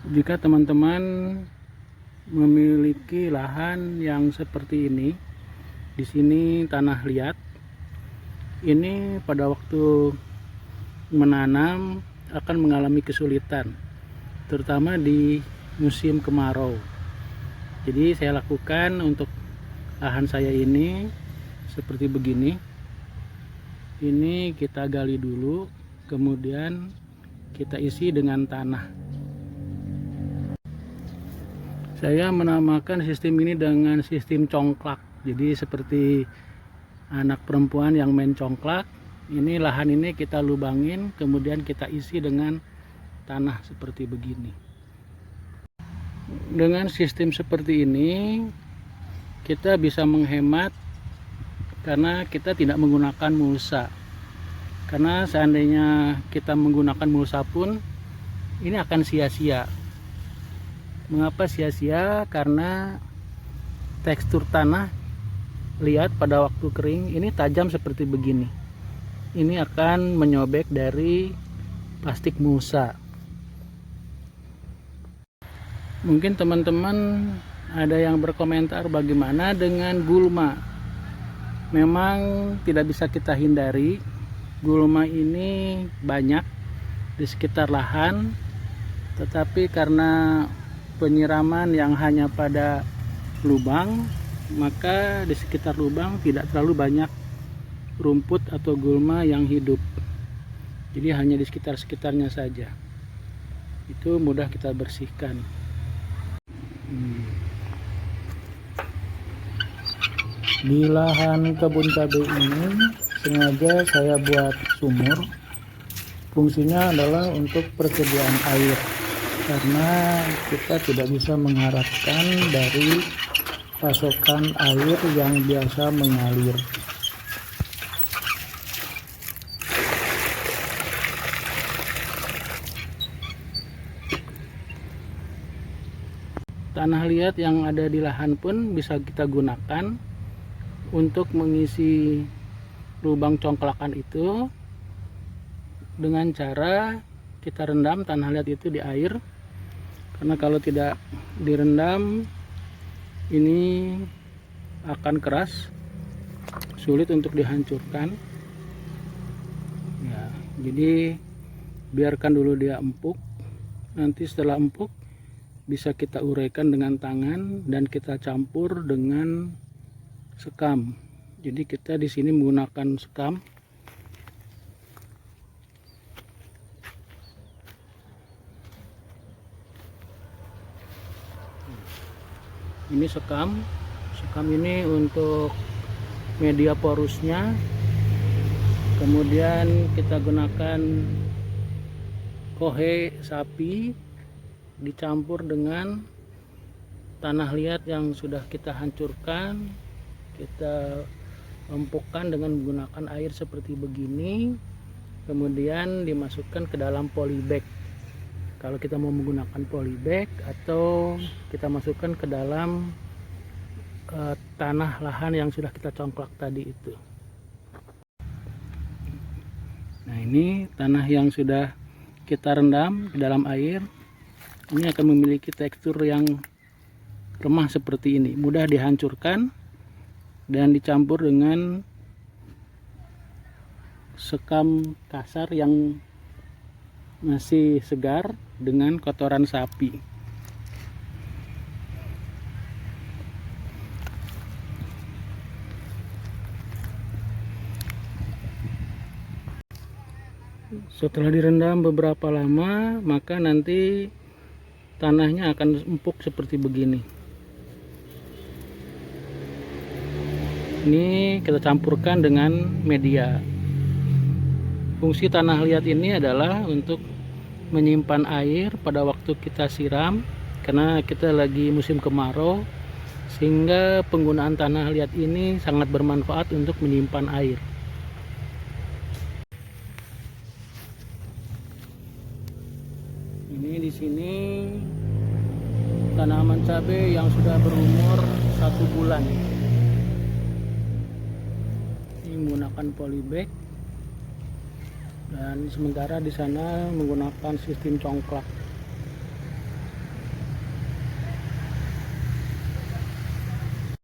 Jika teman-teman memiliki lahan yang seperti ini, di sini tanah liat, ini pada waktu menanam akan mengalami kesulitan, terutama di musim kemarau. Jadi saya lakukan untuk lahan saya ini seperti begini. Ini kita gali dulu, kemudian kita isi dengan tanah. Saya menamakan sistem ini dengan sistem congklak. Jadi seperti anak perempuan yang main congklak. Ini lahan ini kita lubangin, kemudian kita isi dengan tanah seperti begini. Dengan sistem seperti ini kita bisa menghemat karena kita tidak menggunakan mulsa. Karena seandainya kita menggunakan mulsa pun ini akan sia-sia. Mengapa sia-sia? Karena tekstur tanah, lihat pada waktu kering ini tajam seperti begini. Ini akan menyobek dari plastik mulsa. Mungkin teman-teman ada yang berkomentar bagaimana dengan gulma. Memang tidak bisa kita hindari, gulma ini banyak di sekitar lahan, tetapi karena penyiraman yang hanya pada lubang, maka di sekitar lubang tidak terlalu banyak rumput atau gulma yang hidup. Jadi hanya di sekitar-sekitarnya saja. Itu mudah kita bersihkan. Di lahan kebun cabai ini sengaja saya buat sumur. Fungsinya adalah untuk persediaan air, karena kita tidak bisa mengharapkan dari pasokan air yang biasa mengalir. Tanah liat yang ada di lahan pun bisa kita gunakan untuk mengisi lubang congklakan itu dengan cara kita rendam tanah liat itu di air. Karena kalau tidak direndam ini akan keras, sulit untuk dihancurkan ya. Jadi biarkan dulu dia empuk, nanti setelah empuk bisa kita uraikan dengan tangan dan kita campur dengan sekam. Jadi kita di sini menggunakan sekam. Ini sekam ini untuk media porusnya. Kemudian kita gunakan kohe sapi dicampur dengan tanah liat yang sudah kita hancurkan. Kita empukkan dengan menggunakan air seperti begini, kemudian dimasukkan ke dalam polybag. Kalau kita mau menggunakan polybag, atau kita masukkan ke dalam tanah lahan yang sudah kita congklak tadi itu. Nah, ini tanah yang sudah kita rendam di dalam air. Ini akan memiliki tekstur yang lemah seperti ini, mudah dihancurkan dan dicampur dengan sekam kasar yang masih segar dengan kotoran sapi. Setelah direndam beberapa lama, maka nanti tanahnya akan empuk seperti begini. Ini kita campurkan dengan media. Fungsi tanah liat ini adalah untuk menyimpan air pada waktu kita siram, karena kita lagi musim kemarau, sehingga penggunaan tanah liat ini sangat bermanfaat untuk menyimpan air. Ini di sini tanaman cabai yang sudah berumur 1 bulan. Ini menggunakan polybag, dan sementara di sana menggunakan sistem congklak.